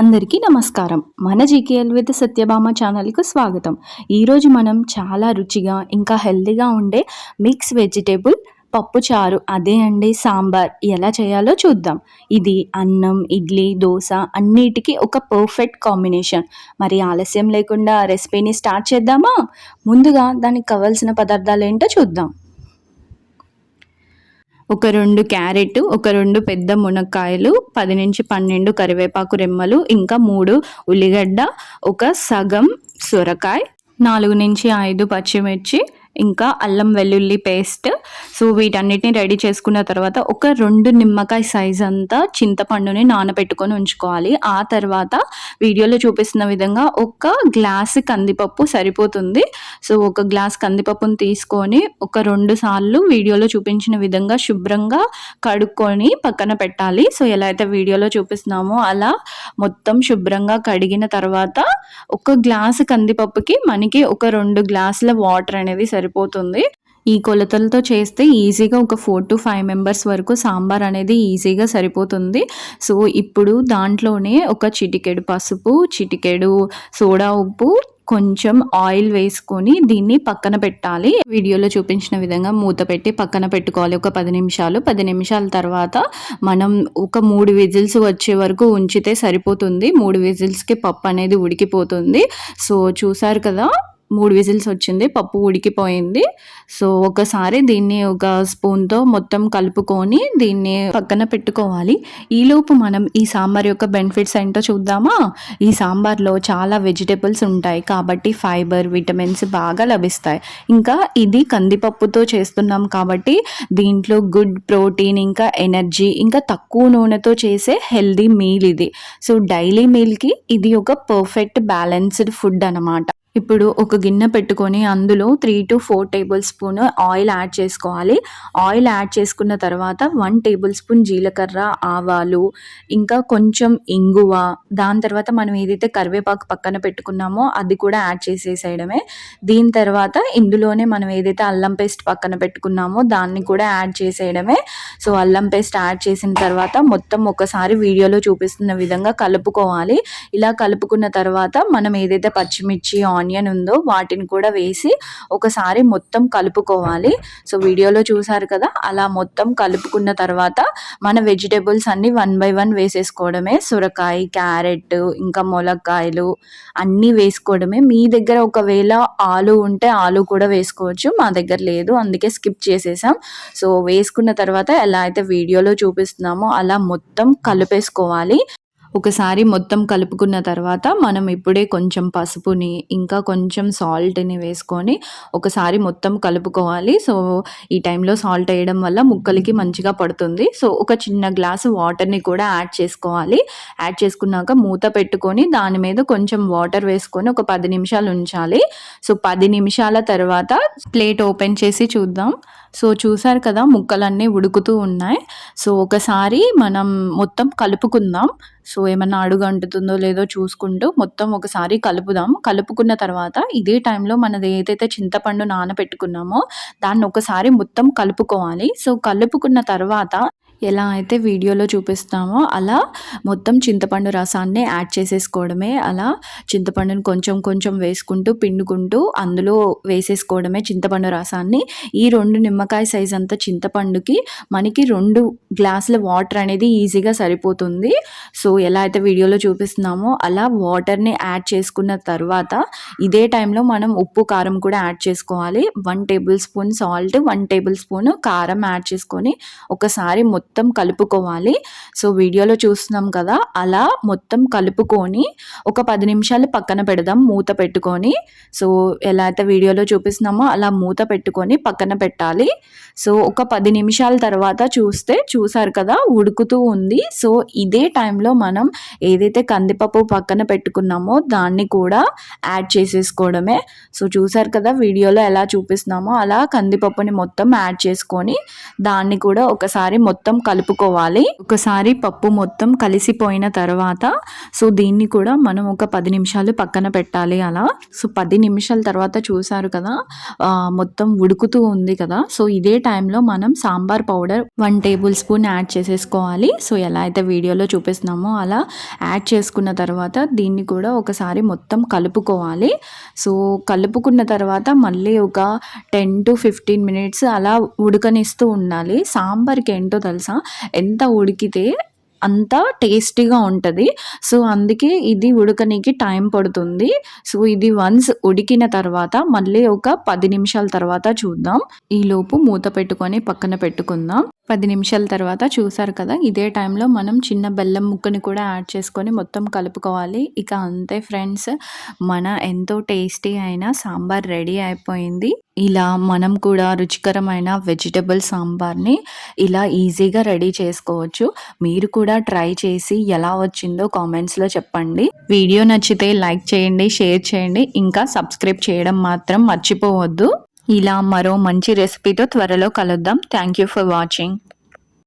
అందరికీ నమస్కారం. మన జీకేఎల్ విత్ సత్యభామ ఛానల్‌కు స్వాగతం. ఈరోజు మనం చాలా రుచిగా ఇంకా హెల్తీగా ఉండే మిక్స్ వెజిటబుల్ పప్పు చారు అదే అండి సాంబార్ ఎలా చేయాలో చూద్దాం. ఇది అన్నం, ఇడ్లీ, దోస అన్నిటికి ఒక పర్ఫెక్ట్ కాంబినేషన్. మరి ఆలస్యం లేకుండా రెసిపీని స్టార్ట్ చేద్దామా? ముందుగా దానికి కావాల్సిన పదార్థాలేంటో చూద్దాం. ఒక 2 క్యారెట్, ఒక 2 పెద్ద మునక్కాయలు, 10-12 కరివేపాకు రెమ్మలు, ఇంకా 3 ఉల్లిగడ్డ, ఒక సగం సొరకాయ, 4-5 పచ్చిమిర్చి, ఇంకా అల్లం వెల్లుల్లి పేస్ట్. సో వీటన్నిటిని రెడీ చేసుకున్న తర్వాత ఒక 2 నిమ్మకాయ సైజ్ అంతా చింతపండుని నానబెట్టుకొని ఉంచుకోవాలి. ఆ తర్వాత వీడియోలో చూపిస్తున్న విధంగా ఒక గ్లాస్ కందిపప్పు సరిపోతుంది. సో ఒక గ్లాస్ కందిపప్పును తీసుకొని ఒక 2 సార్లు వీడియోలో చూపించిన విధంగా శుభ్రంగా కడుక్కొని పక్కన పెట్టాలి. సో ఎలా అయితే వీడియోలో చూపిస్తున్నామో అలా మొత్తం శుభ్రంగా కడిగిన తర్వాత ఒక గ్లాసు కందిపప్పుకి మనకి ఒక 2 గ్లాసుల వాటర్ అనేది సరిపోతుంది. ఈ కొలతలతో చేస్తే ఈజీగా ఒక 4-5 మెంబర్స్ వరకు సాంబార్ అనేది ఈజీగా సరిపోతుంది. సో ఇప్పుడు దాంట్లోనే ఒక చిటికెడు పసుపు, చిటికెడు సోడా ఉప్పు, కొంచెం ఆయిల్ వేసుకొని దీన్ని పక్కన పెట్టాలి. వీడియోలో చూపించిన విధంగా మూత పెట్టి పక్కన పెట్టుకోవాలి ఒక 10 నిమిషాలు. 10 నిమిషాల తర్వాత మనం ఒక 3 విజిల్స్ వచ్చే వరకు ఉంచితే సరిపోతుంది. 3 విజిల్స్కి పప్పు అనేది ఉడికిపోతుంది. సో చూసారు కదా, 3 విజిల్స్ వచ్చింది, పప్పు ఉడికిపోయింది. సో ఒకసారి దీన్ని ఒక స్పూన్తో మొత్తం కలుపుకొని దీన్ని పక్కన పెట్టుకోవాలి. ఈలోపు మనం ఈ సాంబార్ యొక్క బెనిఫిట్స్ ఏంటో చూద్దామా? ఈ సాంబార్లో చాలా వెజిటేబుల్స్ ఉంటాయి కాబట్టి ఫైబర్, విటమిన్స్ బాగా లభిస్తాయి. ఇంకా ఇది కందిపప్పుతో చేస్తున్నాం కాబట్టి దీంట్లో గుడ్ ప్రోటీన్, ఇంకా ఎనర్జీ, ఇంకా తక్కువ నూనెతో చేసే హెల్దీ మీల్ ఇది. సో డైలీ మీల్కి ఇది ఒక పర్ఫెక్ట్ బ్యాలెన్స్డ్ ఫుడ్ అన్నమాట. ఇప్పుడు ఒక గిన్నె పెట్టుకొని అందులో 3-4 టేబుల్ స్పూన్ ఆయిల్ యాడ్ చేసుకోవాలి. ఆయిల్ యాడ్ చేసుకున్న తర్వాత 1 టేబుల్ స్పూన్ జీలకర్ర, ఆవాలు, ఇంకా కొంచెం ఇంగువ, దాని తర్వాత మనం ఏదైతే కరివేపాకు పక్కన పెట్టుకున్నామో అది కూడా యాడ్ చేసేసేయడమే. దీని తర్వాత ఇందులోనే మనం ఏదైతే అల్లం పేస్ట్ పక్కన పెట్టుకున్నామో దాన్ని కూడా యాడ్ చేసేయడమే. సో అల్లం పేస్ట్ యాడ్ చేసిన తర్వాత మొత్తం ఒకసారి వీడియోలో చూపిస్తున్న విధంగా కలుపుకోవాలి. ఇలా కలుపుకున్న తర్వాత మనం ఏదైతే పచ్చిమిర్చి, ఆనియన్ ఉందో వాటిని కూడా వేసి ఒకసారి మొత్తం కలుపుకోవాలి. సో వీడియోలో చూసారు కదా, అలా మొత్తం కలుపుకున్న తర్వాత మన వెజిటేబుల్స్ అన్ని 1 బై 1 వేసేసుకోవడమే. సొరకాయ, క్యారెట్, ఇంకా ములక్కాయలు అన్నీ వేసుకోవడమే. మీ దగ్గర ఒకవేళ ఆలు ఉంటే ఆలు కూడా వేసుకోవచ్చు, మా దగ్గర లేదు అందుకే స్కిప్ చేసేసాం. సో వేసుకున్న తర్వాత ఎలా అయితే వీడియోలో చూపిస్తున్నామో అలా మొత్తం కలిపేసుకోవాలి. ఒకసారి మొత్తం కలుపుకున్న తర్వాత మనం ఇప్పుడే కొంచెం పసుపుని, ఇంకా కొంచెం సాల్ట్ని వేసుకొని ఒకసారి మొత్తం కలుపుకోవాలి. సో ఈ టైంలో సాల్ట్ వేయడం వల్ల ముక్కలకి మంచిగా పడుతుంది. సో ఒక చిన్న గ్లాసు వాటర్ని కూడా యాడ్ చేసుకోవాలి. యాడ్ చేసుకున్నాక మూత పెట్టుకొని దాని మీద కొంచెం వాటర్ వేసుకొని ఒక 10 నిమిషాలు ఉంచాలి. సో 10 నిమిషాల తర్వాత ప్లేట్ ఓపెన్ చేసి చూద్దాం. సో చూసారు కదా, ముక్కలన్నీ ఉడుకుతూ ఉన్నాయి. సో ఒకసారి మనం మొత్తం కలుపుకుందాం. సో ఏమన్నా అడుగు అంటుతుందో లేదో చూసుకుంటూ మొత్తం ఒకసారి కలుపుదాం. కలుపుకున్న తర్వాత ఇదే టైంలో మనది ఏదైతే చింతపండు నానబెట్టుకున్నామో దాన్ని ఒకసారి మొత్తం కలుపుకోవాలి. సో కలుపుకున్న తర్వాత ఎలా అయితే వీడియోలో చూపిస్తామో అలా మొత్తం చింతపండు రసాన్ని యాడ్ చేసేసుకోవడమే. అలా చింతపండుని కొంచెం కొంచెం వేసుకుంటూ పిండుకుంటూ అందులో వేసేసుకోవడమే చింతపండు రసాన్ని. ఈ 2 నిమ్మకాయ సైజ్ అంత చింతపండుకి మనకి 2 గ్లాసుల వాటర్ అనేది ఈజీగా సరిపోతుంది. సో ఎలా అయితే వీడియోలో చూపిస్తున్నామో అలా వాటర్ని యాడ్ చేసుకున్న తర్వాత ఇదే టైంలో మనం ఉప్పు, కారం కూడా యాడ్ చేసుకోవాలి. 1 table spoon salt, 1 table spoon కారం యాడ్ చేసుకొని ఒకసారి మొత్తం కలుపుకోవాలి. సో వీడియోలో చూస్తున్నాం కదా, అలా మొత్తం కలుపుకొని ఒక 10 నిమిషాలు పక్కన పెడదాం మూత పెట్టుకొని. సో ఎలా అయితే వీడియోలో చూపిస్తున్నామో అలా మూత పెట్టుకొని పక్కన పెట్టాలి. సో ఒక 10 నిమిషాల తర్వాత చూసారు కదా, ఉడుకుతూ ఉంది. సో ఇదే టైంలో మనం ఏదైతే కందిపప్పు పక్కన పెట్టుకున్నామో దాన్ని కూడా యాడ్ చేసేసుకోవడమే. సో చూసారు కదా, వీడియోలో ఎలా చూపిస్తున్నామో అలా కందిపప్పుని మొత్తం యాడ్ చేసుకొని దాన్ని కూడా ఒకసారి మొత్తం మొత్తం కలుపుకోవాలి. ఒకసారి పప్పు మొత్తం కలిసిపోయిన తర్వాత సో దీన్ని కూడా మనం ఒక 10 నిమిషాలు పక్కన పెట్టాలి అలా. సో 10 నిమిషాల తర్వాత చూసారు కదా మొత్తం ఉడుకుతూ ఉంది కదా. సో ఇదే టైంలో మనం sambar powder 1 table spoon add చేసేసుకోవాలి. సో ఎలా అయితే వీడియోలో చూపిస్తున్నామో అలా యాడ్ చేసుకున్న తర్వాత దీన్ని కూడా ఒకసారి మొత్తం కలుపుకోవాలి. సో కలుపుకున్న తర్వాత మళ్ళీ ఒక 10 to 15 మినిట్స్ అలా ఉడకనిస్తూ ఉండాలి. సాంబార్కి ఏంటో తెలుసా, ఎంత ఉడికితే అంత టేస్టీగా ఉంటుంది. సో అందుకే ఇది ఉడకనికి టైం పడుతుంది. సో ఇది వన్స్ ఉడికిన తర్వాత మళ్ళీ ఒక 10 నిమిషాల తర్వాత చూద్దాం. ఈలోపు మూత పెట్టుకొని పక్కన పెట్టుకుందాం. 10 నిమిషాల తర్వాత చూసారు కదా, ఇదే టైంలో మనం చిన్న బెల్లం ముక్కని కూడా యాడ్ చేసుకొని మొత్తం కలుపుకోవాలి. ఇక అంతే ఫ్రెండ్స్, మన ఎంతో టేస్టీ అయిన సాంబార్ రెడీ అయిపోయింది. ఇలా మనం కూడా రుచికరమైన వెజిటబుల్ సాంబార్ని ఇలా ఈజీగా రెడీ చేసుకోవచ్చు. మీరు కూడా ట్రై చేసి ఎలా వచ్చిందో కామెంట్స్లో చెప్పండి. వీడియో నచ్చితే లైక్ చేయండి, షేర్ చేయండి, ఇంకా సబ్స్క్రైబ్ చేయడం మాత్రం మర్చిపోవద్దు. ఇలా మరో మంచి రెసిపీతో త్వరలో కలుద్దాం. Thank you for watching.